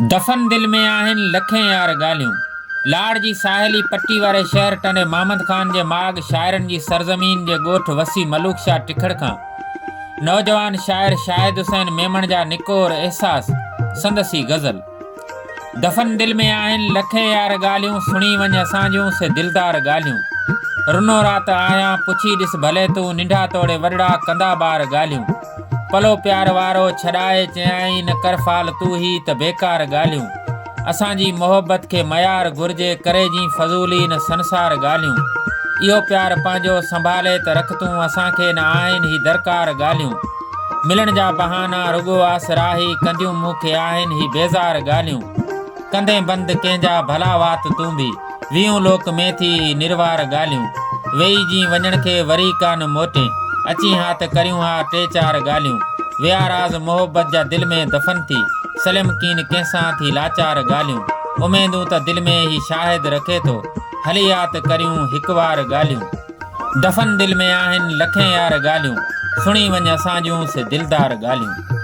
दफ़न दिल में आहिनि लखें यार ॻाल्हियूं। लाड़ जी साहेली पट्टी वारे शहर टंडे महमद ख़ान जे माग शाइरनि जी सरज़मीन जे ॻोठ वसी मलूक शाह टिखड़ खां नौजवान शाइर शाहिद हुसैन मेमण जा निकोर एहसास संदसी गज़ल। दफ़न दिल में आहिनि लखें यार ॻाल्हियूं, सुणी वञ असां जूं से दिलदार ॻाल्हियूं। रुनो रात आहियां पुछी ॾिस भले तूं, निंढा तोड़े वॾड़ा कंदा ॿार ॻाल्हियूं। पलो प्यार वारो छॾाए चयाई न कर फालतू ही त बेकार ॻाल्हियूं। असांजी मोहब्बत खे मयार घुर्जे, करे जी फज़ूली न संसार ॻाल्हियूं। इहो प्यार पंहिंजो संभाले त रख तूं, असांखे न आहिनि ही दरकार ॻाल्हियूं। मिलण जा बहाना रुगो आसराही, कंदियूं मूंखे आहिनि ही बेज़ार ॻाल्हियूं। कंदे बंदि कंहिंजा भला वात तूं बि, वीहों लोक में थी निर्वार ॻाल्हियूं। वेही जी वञण खे वरी कान मोटे, अची हा त करियूं हा टे चार ॻाल्हियूं। विया राज़ मोहब्बत जा दिल में दफ़न थी, सलिम कीन कंहिंसां थी लाचार ॻाल्हियूं। उमेदूं त दिल में ही शाहिद रखे थो, हली हा त करियूं हिकु वार ॻाल्हियूं। दफ़न दिल में आहिनि लखें यार ॻाल्हियूं, सुणी वञ असां जूं से दिलदार ॻाल्हियूं।